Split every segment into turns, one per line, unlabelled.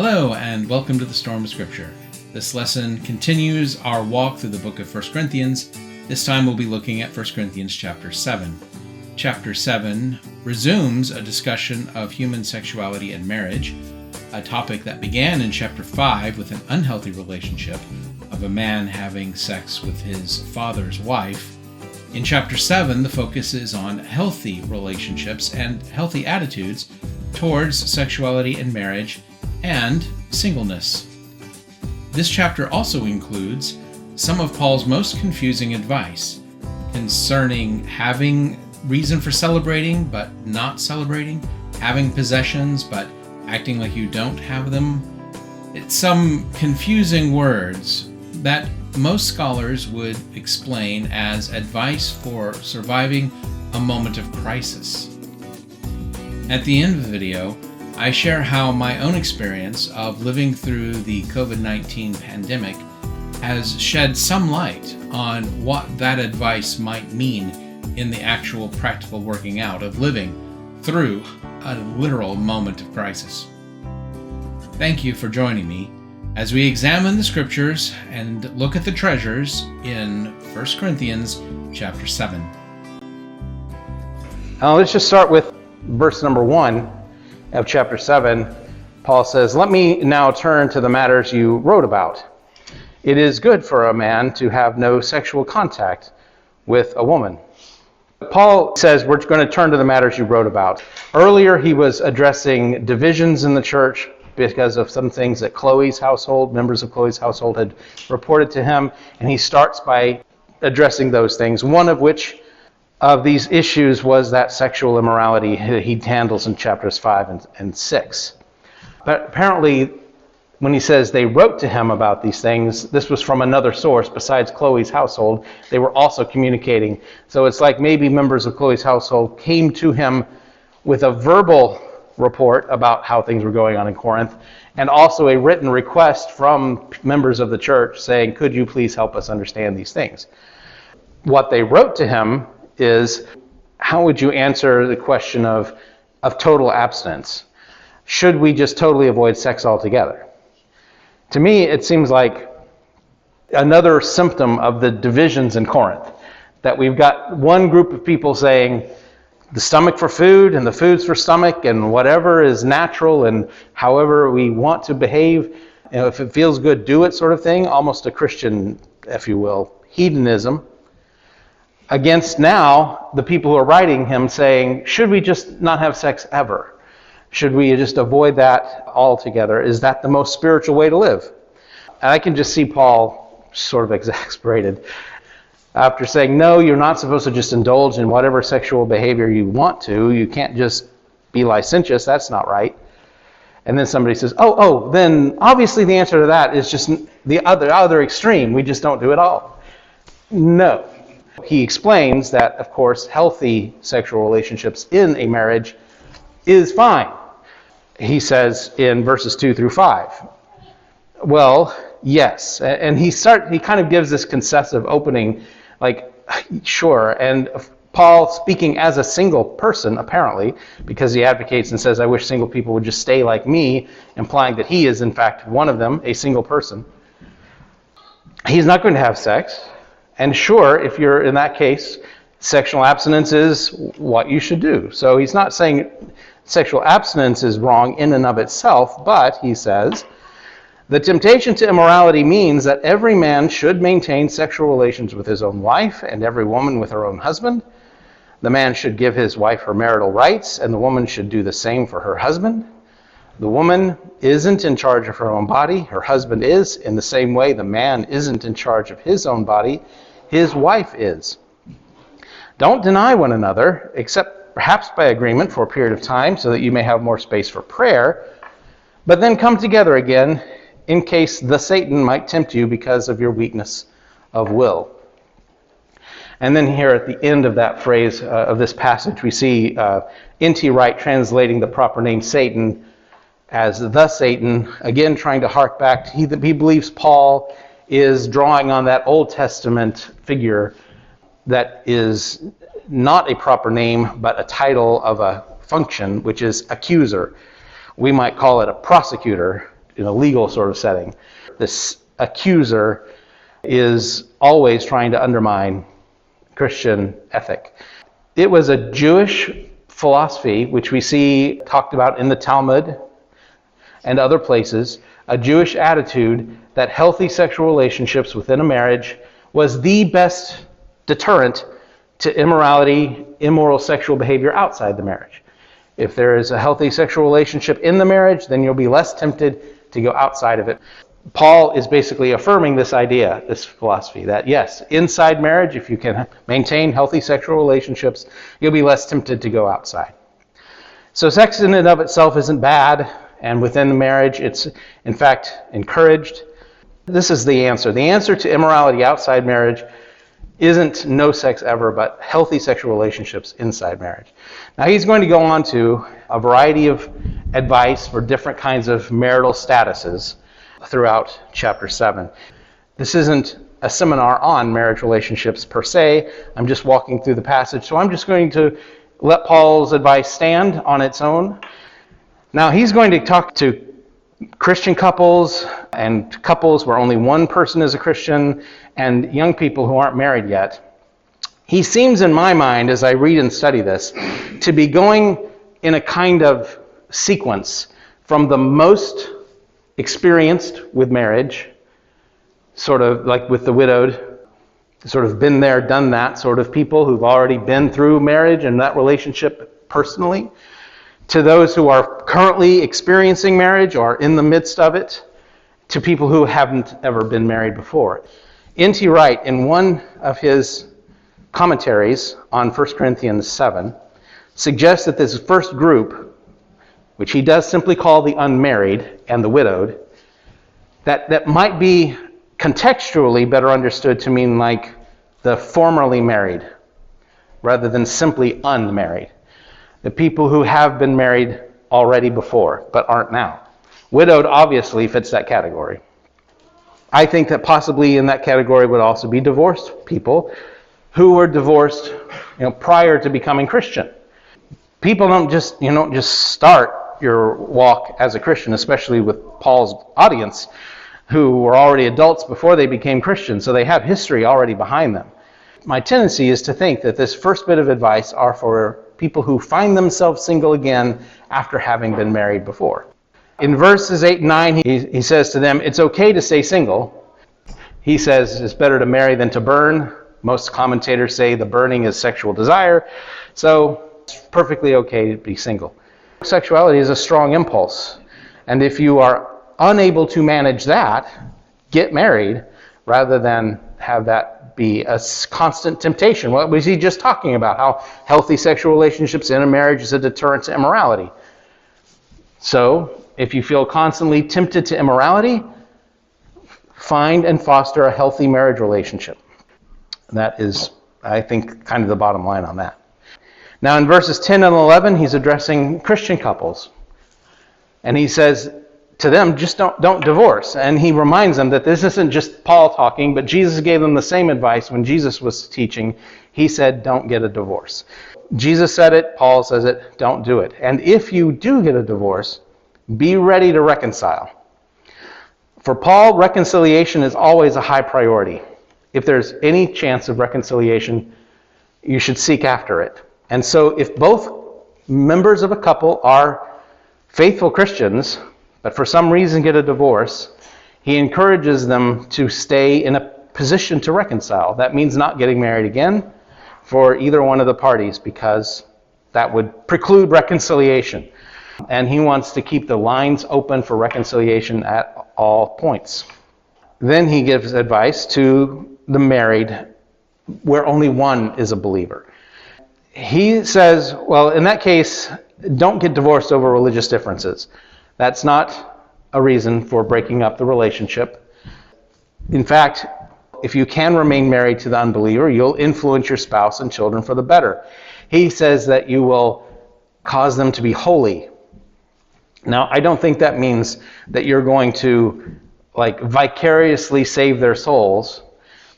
Hello, and welcome to the Storm of Scripture. This lesson continues our walk through the book of 1 Corinthians. This time we'll be looking at 1 Corinthians chapter 7. Chapter 7 resumes a discussion of human sexuality and marriage, a topic that began in chapter 5 with an unhealthy relationship of a man having sex with his father's wife. In chapter 7, the focus is on healthy relationships and healthy attitudes towards sexuality and marriage and singleness. This chapter also includes some of Paul's most confusing advice concerning having reason for celebrating but not celebrating, having possessions but acting like you don't have them. It's some confusing words that most scholars would explain as advice for surviving a moment of crisis. At the end of the video, I share how my own experience of living through the COVID-19 pandemic has shed some light on what that advice might mean in the actual practical working out of living through a literal moment of crisis. Thank you for joining me as we examine the scriptures and look at the treasures in 1 Corinthians chapter 7.
Let's just start with verse number 1 of chapter 7. Paul says, "Let me now turn to the matters you wrote about. It is good for a man to have no sexual contact with a woman." Paul says we're going to turn to the matters you wrote about. Earlier he was addressing divisions in the church because of some things that members of Chloe's household had reported to him, and he starts by addressing those things, one of which of these issues was that sexual immorality he handles in chapters 5 and 6. But apparently, when he says they wrote to him about these things, this was from another source besides Chloe's household. They were also communicating. So it's like maybe members of Chloe's household came to him with a verbal report about how things were going on in Corinth, and also a written request from members of the church saying, "Could you please help us understand these things?" What they wrote to him is, how would you answer the question of total abstinence? Should we just totally avoid sex altogether? To me, it seems like another symptom of the divisions in Corinth, that we've got one group of people saying the stomach for food and the food's for stomach and whatever is natural and however we want to behave, if it feels good, do it sort of thing, almost a Christian, if you will, hedonism. Against now the people who are writing him saying, should we just not have sex ever? Should we just avoid that altogether? Is that the most spiritual way to live? And I can just see Paul sort of exasperated after saying, no, you're not supposed to just indulge in whatever sexual behavior you want to. You can't just be licentious. That's not right. And then somebody says, then obviously the answer to that is just the other extreme. We just don't do it all. No. He explains that, of course, healthy sexual relationships in a marriage is fine. He says in verses 2 through 5, well, yes. And he kind of gives this concessive opening, like, sure. And Paul, speaking as a single person, apparently, because he advocates and says, I wish single people would just stay like me, implying that he is, in fact, one of them, a single person. He's not going to have sex. And sure, if you're in that case, sexual abstinence is what you should do. So he's not saying sexual abstinence is wrong in and of itself, but he says, the temptation to immorality means that every man should maintain sexual relations with his own wife and every woman with her own husband. The man should give his wife her marital rights, and the woman should do the same for her husband. The woman isn't in charge of her own body. Her husband is. In the same way, the man isn't in charge of his own body. His wife is. Don't deny one another, except perhaps by agreement for a period of time, so that you may have more space for prayer. But then come together again, in case the Satan might tempt you because of your weakness of will. And then here at the end of that phrase of this passage, we see N.T. Wright translating the proper name Satan as the Satan, again trying to hark back. He believes Paul is drawing on that Old Testament figure that is not a proper name, but a title of a function, which is accuser. We might call it a prosecutor, in a legal sort of setting. This accuser is always trying to undermine Christian ethic. It was a Jewish philosophy, which we see talked about in the Talmud and other places, a Jewish attitude that healthy sexual relationships within a marriage was the best deterrent to immorality, immoral sexual behavior outside the marriage. If there is a healthy sexual relationship in the marriage, then you'll be less tempted to go outside of it. Paul is basically affirming this idea, this philosophy, that yes, inside marriage, if you can maintain healthy sexual relationships, you'll be less tempted to go outside. So sex in and of itself isn't bad, and within the marriage, it's in fact encouraged. This is the answer. The answer to immorality outside marriage isn't no sex ever, but healthy sexual relationships inside marriage. Now he's going to go on to a variety of advice for different kinds of marital statuses throughout chapter 7. This isn't a seminar on marriage relationships per se. I'm just walking through the passage, so I'm just going to let Paul's advice stand on its own. Now he's going to talk to Christian couples and couples where only one person is a Christian and young people who aren't married yet. He seems in my mind, as I read and study this, to be going in a kind of sequence from the most experienced with marriage, sort of like with the widowed, sort of been there, done that sort of people who've already been through marriage and that relationship personally, to those who are currently experiencing marriage or in the midst of it, to people who haven't ever been married before. N.T. Wright, in one of his commentaries on 1 Corinthians 7, suggests that this first group, which he does simply call the unmarried and the widowed, that might be contextually better understood to mean like the formerly married, rather than simply unmarried. The people who have been married already before, but aren't now. Widowed obviously fits that category. I think that possibly in that category would also be divorced people who were divorced, prior to becoming Christian. People don't just start your walk as a Christian, especially with Paul's audience, who were already adults before they became Christians, so they have history already behind them. My tendency is to think that this first bit of advice are for people who find themselves single again after having been married before. In verses 8 and 9, he says to them, it's okay to stay single. He says it's better to marry than to burn. Most commentators say the burning is sexual desire, so it's perfectly okay to be single. Sexuality is a strong impulse, and if you are unable to manage that, get married rather than have that be a constant temptation. What was he just talking about? How healthy sexual relationships in a marriage is a deterrent to immorality. So, if you feel constantly tempted to immorality, find and foster a healthy marriage relationship. That is, I think, kind of the bottom line on that. Now in verses 10 and 11, he's addressing Christian couples. And he says to them, just don't divorce. And he reminds them that this isn't just Paul talking, but Jesus gave them the same advice when Jesus was teaching. He said, don't get a divorce. Jesus said it, Paul says it, don't do it. And if you do get a divorce, be ready to reconcile. For Paul, reconciliation is always a high priority. If there's any chance of reconciliation, you should seek after it. And so if both members of a couple are faithful Christians, but for some reason get a divorce, he encourages them to stay in a position to reconcile. That means not getting married again for either one of the parties, because that would preclude reconciliation. And he wants to keep the lines open for reconciliation at all points. Then he gives advice to the married where only one is a believer. He says, well, in that case, don't get divorced over religious differences. That's not a reason for breaking up the relationship. In fact, if you can remain married to the unbeliever, you'll influence your spouse and children for the better. He says that you will cause them to be holy. Now, I don't think that means that you're going to vicariously save their souls,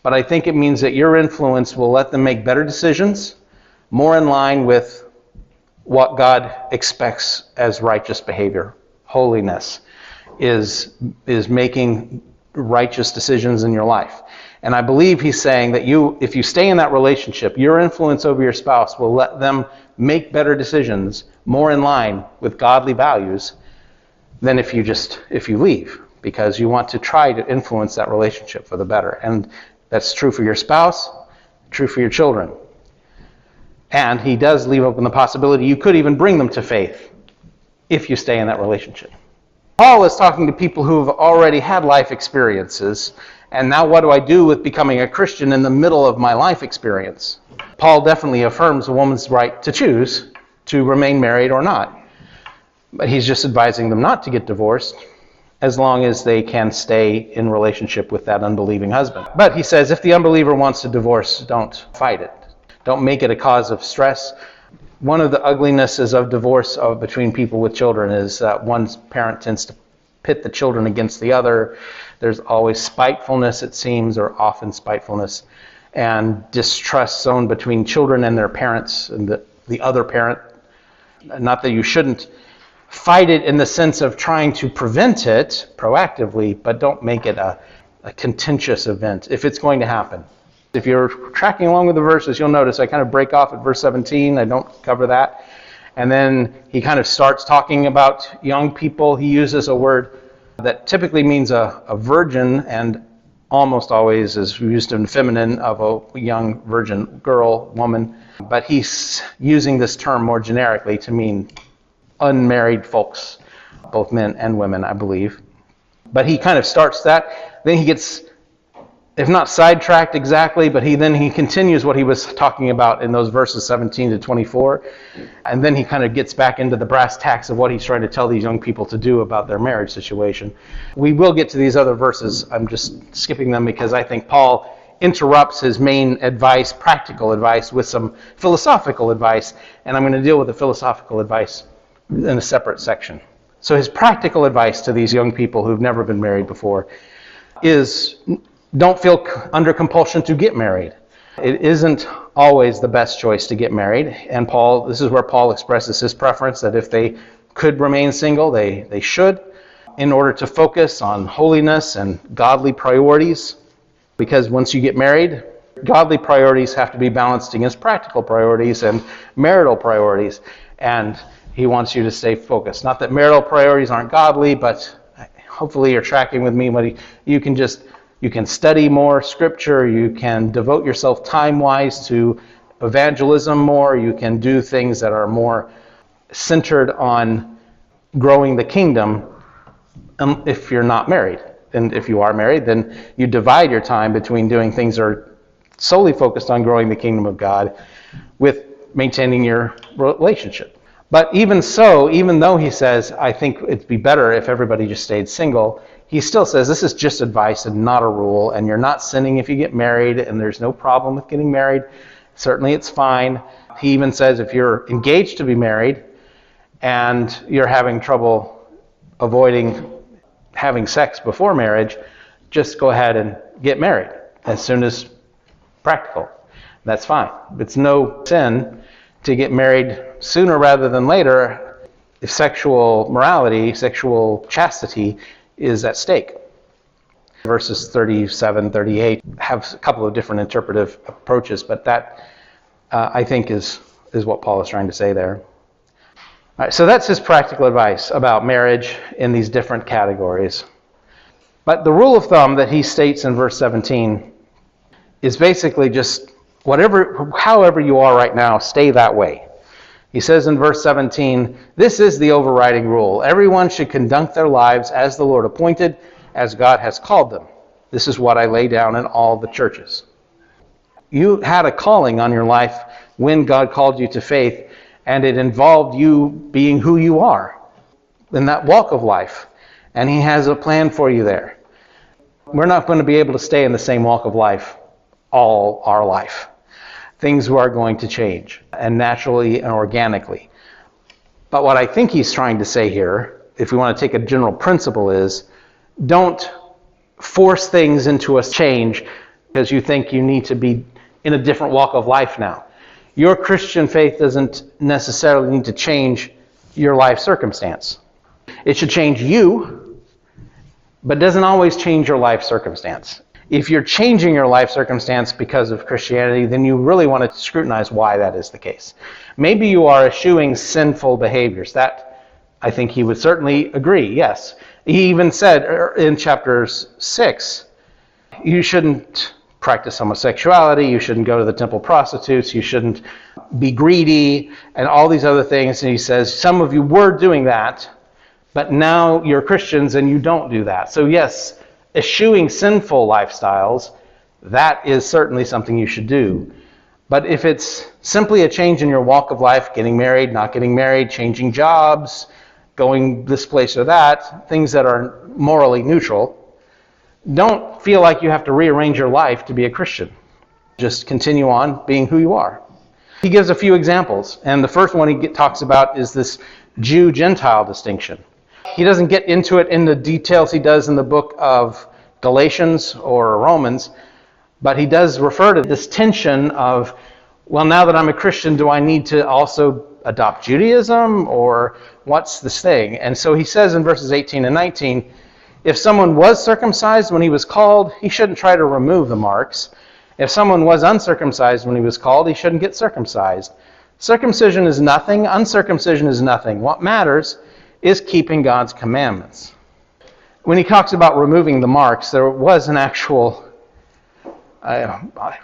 but I think it means that your influence will let them make better decisions, more in line with what God expects as righteous behavior, holiness. is making righteous decisions in your life. And I believe he's saying that if you stay in that relationship, your influence over your spouse will let them make better decisions more in line with godly values than if you leave, because you want to try to influence that relationship for the better. And that's true for your spouse, true for your children. And he does leave open the possibility you could even bring them to faith if you stay in that relationship. Paul is talking to people who have already had life experiences, and now what do I do with becoming a Christian in the middle of my life experience? Paul definitely affirms a woman's right to choose to remain married or not. But he's just advising them not to get divorced as long as they can stay in relationship with that unbelieving husband. But he says if the unbeliever wants to divorce, don't fight it. Don't make it a cause of stress. One of the uglinesses of divorce between people with children is that one parent tends to pit the children against the other. There's always spitefulness, it seems, or often spitefulness, and distrust sown between children and their parents and the other parent. Not that you shouldn't fight it in the sense of trying to prevent it proactively, but don't make it a contentious event if it's going to happen. If you're tracking along with the verses, you'll notice I kind of break off at verse 17. I don't cover that. And then he kind of starts talking about young people. He uses a word that typically means a virgin and almost always is used in feminine of a young virgin girl, woman. But he's using this term more generically to mean unmarried folks, both men and women, I believe. But he kind of starts that. Then he gets, if not sidetracked exactly, but he continues what he was talking about in those verses 17 to 24. And then he kind of gets back into the brass tacks of what he's trying to tell these young people to do about their marriage situation. We will get to these other verses. I'm just skipping them because I think Paul interrupts his main advice, practical advice, with some philosophical advice. And I'm going to deal with the philosophical advice in a separate section. So his practical advice to these young people who've never been married before is don't feel under compulsion to get married. It isn't always the best choice to get married. And this is where Paul expresses his preference that if they could remain single, they should, in order to focus on holiness and godly priorities. Because once you get married, godly priorities have to be balanced against practical priorities and marital priorities. And he wants you to stay focused. Not that marital priorities aren't godly, but hopefully you're tracking with me. You can study more scripture. You can devote yourself time-wise to evangelism more. You can do things that are more centered on growing the kingdom if you're not married. And if you are married, then you divide your time between doing things that are solely focused on growing the kingdom of God with maintaining your relationship. But even so, even though he says, I think it'd be better if everybody just stayed single, he still says this is just advice and not a rule, and you're not sinning if you get married, and there's no problem with getting married. Certainly it's fine. He even says if you're engaged to be married and you're having trouble avoiding having sex before marriage, just go ahead and get married as soon as practical. That's fine. It's no sin to get married sooner rather than later if sexual morality, sexual chastity is at stake. Verses 37, 38 have a couple of different interpretive approaches, but that I think is what Paul is trying to say there. All right, so that's his practical advice about marriage in these different categories. But the rule of thumb that he states in verse 17 is basically just however you are right now, stay that way. He says in verse 17, this is the overriding rule. Everyone should conduct their lives as the Lord appointed, as God has called them. This is what I lay down in all the churches. You had a calling on your life when God called you to faith, and it involved you being who you are in that walk of life. And he has a plan for you there. We're not going to be able to stay in the same walk of life all our life. Things are going to change, and naturally and organically. But what I think he's trying to say here, if we want to take a general principle, is don't force things into a change because you think you need to be in a different walk of life now. Your Christian faith doesn't necessarily need to change your life circumstance. It should change you, but doesn't always change your life circumstance. If you're changing your life circumstance because of Christianity, then you really want to scrutinize why that is the case. Maybe you are eschewing sinful behaviors. That, I think he would certainly agree, yes. He even said in chapter 6, you shouldn't practice homosexuality, you shouldn't go to the temple prostitutes, you shouldn't be greedy, and all these other things. And he says, some of you were doing that, but now you're Christians and you don't do that. So yes, eschewing sinful lifestyles, that is certainly something you should do. But if it's simply a change in your walk of life, getting married, not getting married, changing jobs, going this place or that, things that are morally neutral, don't feel like you have to rearrange your life to be a Christian. Just continue on being who you are. He gives a few examples, and the first one he talks about is this Jew-Gentile distinction. He doesn't get into it in the details he does in the book of Galatians or Romans, but he does refer to this tension of, well, now that I'm a Christian, do I need to also adopt Judaism, or what's this thing? And so he says in verses 18 and 19, if someone was circumcised when he was called, he shouldn't try to remove the marks. If someone was uncircumcised when he was called, he shouldn't get circumcised. Circumcision is nothing, uncircumcision is nothing. What matters is keeping God's commandments. When he talks about removing the marks, there was an actual, I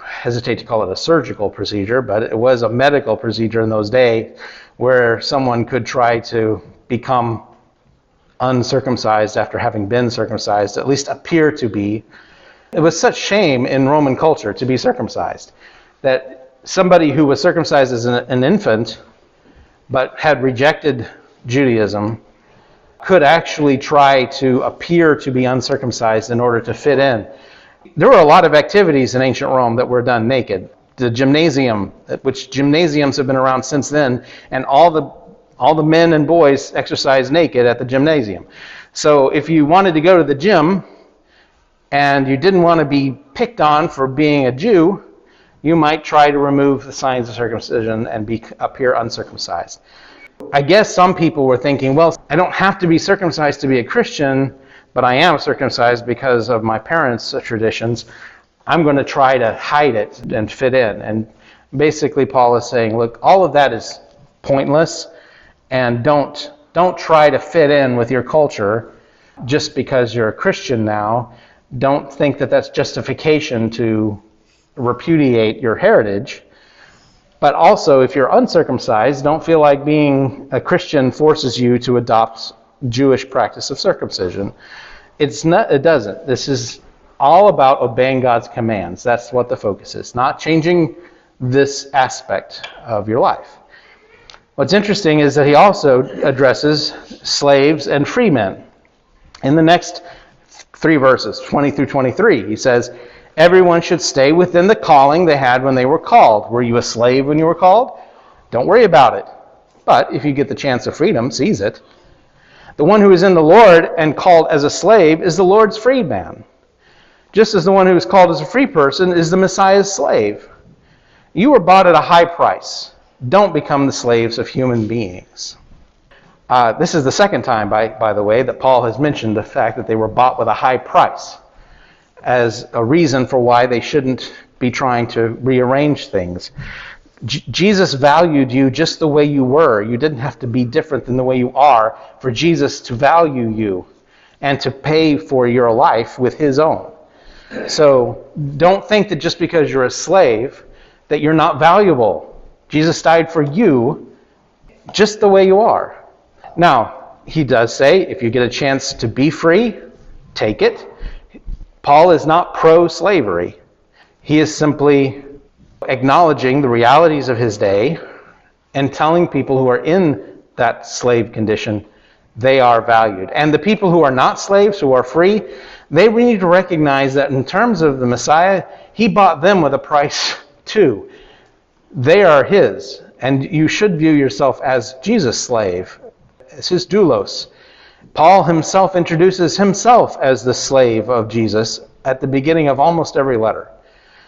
hesitate to call it a surgical procedure, but it was a medical procedure in those days where someone could try to become uncircumcised after having been circumcised, at least appear to be. It was such shame in Roman culture to be circumcised that somebody who was circumcised as an infant but had rejected Judaism could actually try to appear to be uncircumcised in order to fit in. There were a lot of activities in ancient Rome that were done naked. The gymnasium, which gymnasiums have been around since then, and all the men and boys exercise naked at the gymnasium. So if you wanted to go to the gym and you didn't want to be picked on for being a Jew, you might try to remove the signs of circumcision and appear uncircumcised. I guess some people were thinking, well, I don't have to be circumcised to be a Christian, but I am circumcised because of my parents' traditions. I'm going to try to hide it and fit in. And basically Paul is saying, look, all of that is pointless, and don't try to fit in with your culture just because you're a Christian now. Don't think that that's justification to repudiate your heritage. But also, if you're uncircumcised, don't feel like being a Christian forces you to adopt Jewish practice of circumcision. It doesn't. This is all about obeying God's commands. That's what the focus is, not changing this aspect of your life. What's interesting is that he also addresses slaves and free men. In the next 3 verses, 20 through 23, he says, everyone should stay within the calling they had when they were called. Were you a slave when you were called? Don't worry about it. But if you get the chance of freedom, seize it. The one who is in the Lord and called as a slave is the Lord's freedman, just as the one who is called as a free person is the Messiah's slave. You were bought at a high price. Don't become the slaves of human beings. This is the second time, by the way, that Paul has mentioned the fact that they were bought with a high price as a reason for why they shouldn't be trying to rearrange things. Jesus valued you just the way you were. You didn't have to be different than the way you are for Jesus to value you and to pay for your life with his own. So don't think that just because you're a slave that you're not valuable. Jesus died for you just the way you are. Now, he does say, if you get a chance to be free, take it. Paul is not pro-slavery. He is simply acknowledging the realities of his day and telling people who are in that slave condition they are valued. And the people who are not slaves, who are free, they need to recognize that in terms of the Messiah, he bought them with a price too. They are his, and you should view yourself as Jesus' slave, as his doulos. Paul himself introduces himself as the slave of Jesus at the beginning of almost every letter.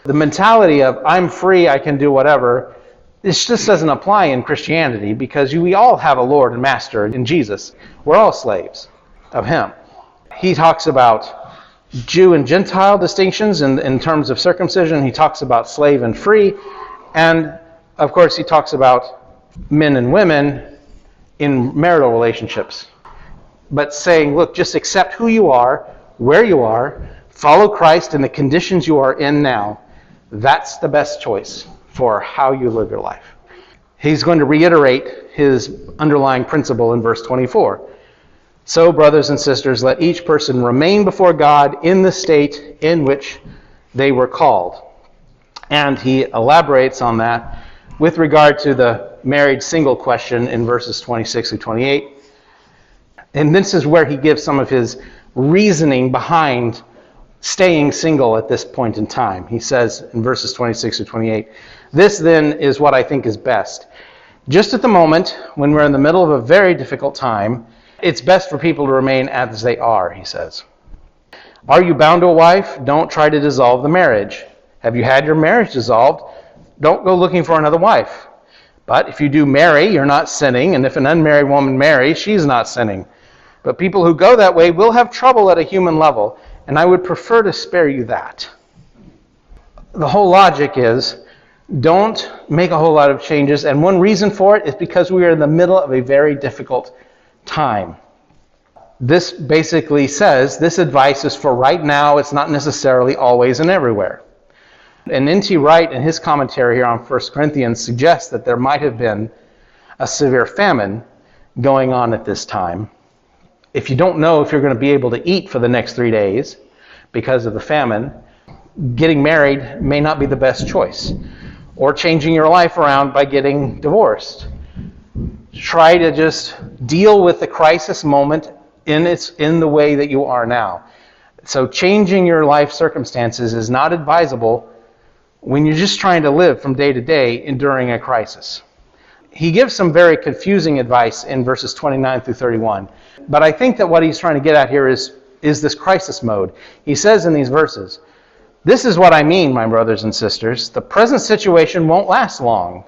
The mentality of, I'm free, I can do whatever, this just doesn't apply in Christianity because we all have a Lord and Master in Jesus. We're all slaves of him. He talks about Jew and Gentile distinctions in terms of circumcision. He talks about slave and free. And, of course, he talks about men and women in marital relationships. But saying, look, just accept who you are, where you are, follow Christ in the conditions you are in now. That's the best choice for how you live your life. He's going to reiterate his underlying principle in verse 24. So, brothers and sisters, let each person remain before God in the state in which they were called. And he elaborates on that with regard to the married single question in verses 26 through 28. And this is where he gives some of his reasoning behind staying single at this point in time. He says in verses 26 through 28, this then is what I think is best. Just at the moment, when we're in the middle of a very difficult time, it's best for people to remain as they are, he says. Are you bound to a wife? Don't try to dissolve the marriage. Have you had your marriage dissolved? Don't go looking for another wife. But if you do marry, you're not sinning, and if an unmarried woman marries, she's not sinning. But people who go that way will have trouble at a human level, and I would prefer to spare you that. The whole logic is, don't make a whole lot of changes, and one reason for it is because we are in the middle of a very difficult time. This basically says this advice is for right now. It's not necessarily always and everywhere. And N.T. Wright, in his commentary here on 1 Corinthians, suggests that there might have been a severe famine going on at this time. If you don't know if you're going to be able to eat for the next 3 days because of the famine, getting married may not be the best choice. Or changing your life around by getting divorced. Try to just deal with the crisis moment in the way that you are now. So changing your life circumstances is not advisable when you're just trying to live from day to day during a crisis. He gives some very confusing advice in verses 29 through 31. But I think that what he's trying to get at here is this crisis mode. He says in these verses, this is what I mean, my brothers and sisters. The present situation won't last long.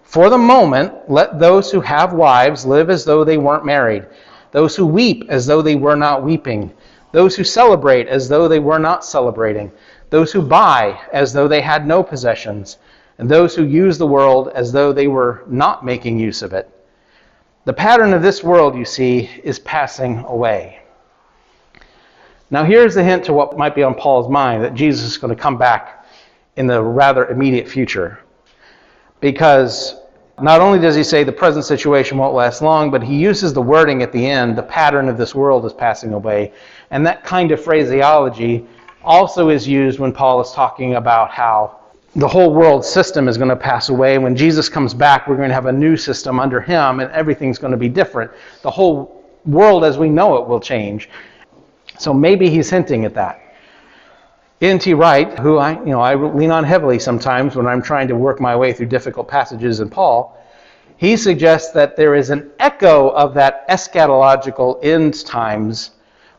For the moment, let those who have wives live as though they weren't married. Those who weep as though they were not weeping. Those who celebrate as though they were not celebrating. Those who buy as though they had no possessions. And those who use the world as though they were not making use of it. The pattern of this world, you see, is passing away. Now here's the hint to what might be on Paul's mind, that Jesus is going to come back in the rather immediate future. Because not only does he say the present situation won't last long, but he uses the wording at the end, the pattern of this world is passing away. And that kind of phraseology also is used when Paul is talking about how the whole world system is going to pass away. When Jesus comes back, we're going to have a new system under him, and everything's going to be different. The whole world as we know it will change. So maybe he's hinting at that. N.T. Wright, who I lean on heavily sometimes when I'm trying to work my way through difficult passages in Paul, he suggests that there is an echo of that eschatological end times,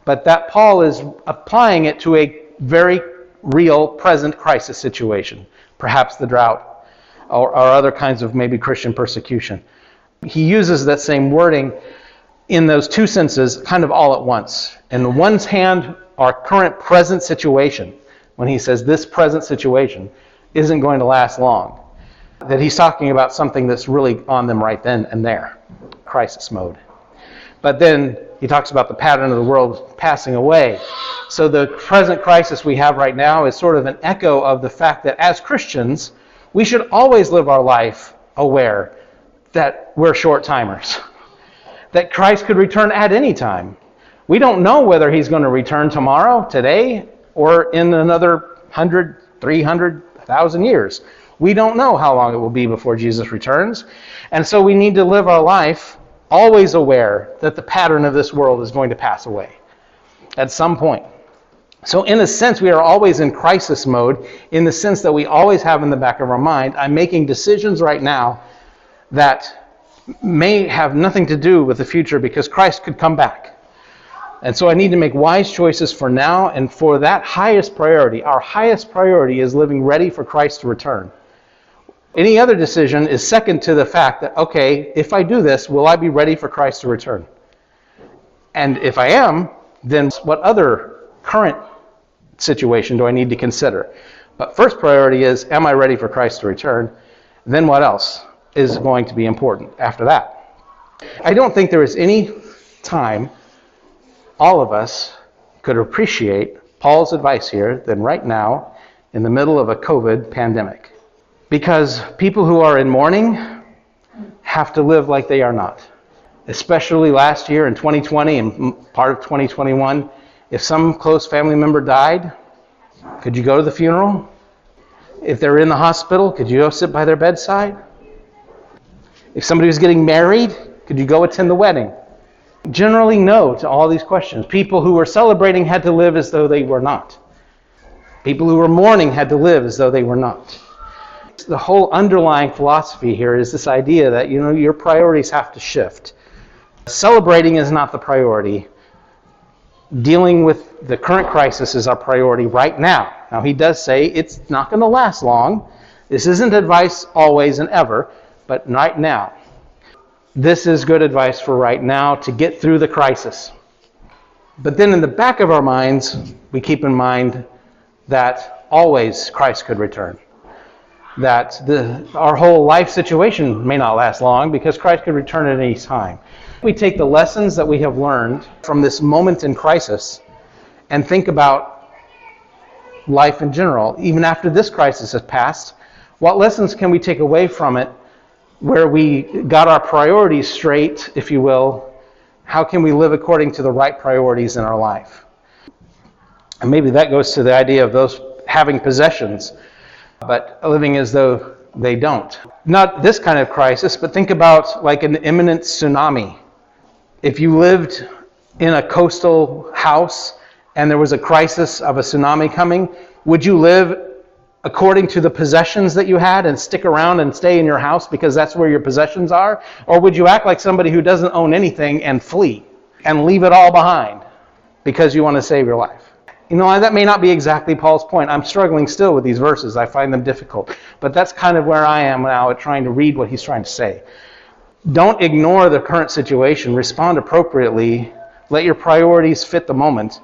but that Paul is applying it to a very real present crisis situation, perhaps the drought or other kinds of maybe Christian persecution. He uses that same wording in those two senses kind of all at once. In one hand, our current present situation, when he says this present situation isn't going to last long, that he's talking about something that's really on them right then and there, crisis mode. But then he talks about the pattern of the world passing away. So the present crisis we have right now is sort of an echo of the fact that as Christians, we should always live our life aware that we're short-timers, that Christ could return at any time. We don't know whether he's going to return tomorrow, today, or in another 100, 300, 1,000 years. We don't know how long it will be before Jesus returns. And so we need to live our life always aware that the pattern of this world is going to pass away at some point. So in a sense, we are always in crisis mode, in the sense that we always have in the back of our mind, I'm making decisions right now that may have nothing to do with the future because Christ could come back. And so I need to make wise choices for now, and for that highest priority, our highest priority is living ready for Christ to return. Any other decision is second to the fact that, okay, if I do this, will I be ready for Christ to return? And if I am, then what other current situation do I need to consider? But first priority is, am I ready for Christ to return? Then what else is going to be important after that? I don't think there is any time all of us could appreciate Paul's advice here than right now in the middle of a COVID pandemic. Because people who are in mourning have to live like they are not. Especially last year in 2020 and part of 2021, if some close family member died, could you go to the funeral? If they're in the hospital, could you go sit by their bedside? If somebody was getting married, could you go attend the wedding? Generally, no to all these questions. People who were celebrating had to live as though they were not. People who were mourning had to live as though they were not. The whole underlying philosophy here is this idea that, your priorities have to shift. Celebrating is not the priority. Dealing with the current crisis is our priority right now. Now, he does say it's not going to last long. This isn't advice always and ever, but right now. This is good advice for right now to get through the crisis. But then in the back of our minds, we keep in mind that always Christ could return. That our whole life situation may not last long because Christ could return at any time. We take the lessons that we have learned from this moment in crisis and think about life in general. Even after this crisis has passed, what lessons can we take away from it where we got our priorities straight, if you will? How can we live according to the right priorities in our life? And maybe that goes to the idea of those having possessions, but living as though they don't. Not this kind of crisis, but think about like an imminent tsunami. If you lived in a coastal house and there was a crisis of a tsunami coming, would you live according to the possessions that you had and stick around and stay in your house because that's where your possessions are? Or would you act like somebody who doesn't own anything and flee and leave it all behind because you want to save your life? That may not be exactly Paul's point. I'm struggling still with these verses. I find them difficult. But that's kind of where I am now at trying to read what he's trying to say. Don't ignore the current situation. Respond appropriately. Let your priorities fit the moment.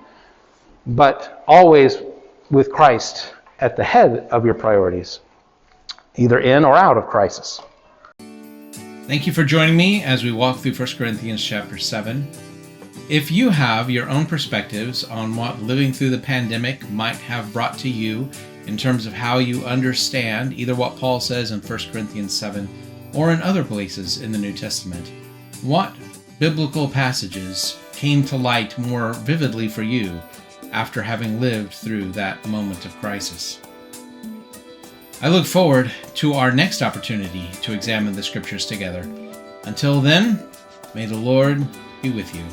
But always with Christ at the head of your priorities, either in or out of crisis.
Thank you for joining me as we walk through 1 Corinthians chapter 7. If you have your own perspectives on what living through the pandemic might have brought to you in terms of how you understand either what Paul says in 1 Corinthians 7 or in other places in the New Testament, what biblical passages came to light more vividly for you after having lived through that moment of crisis? I look forward to our next opportunity to examine the Scriptures together. Until then, may the Lord be with you.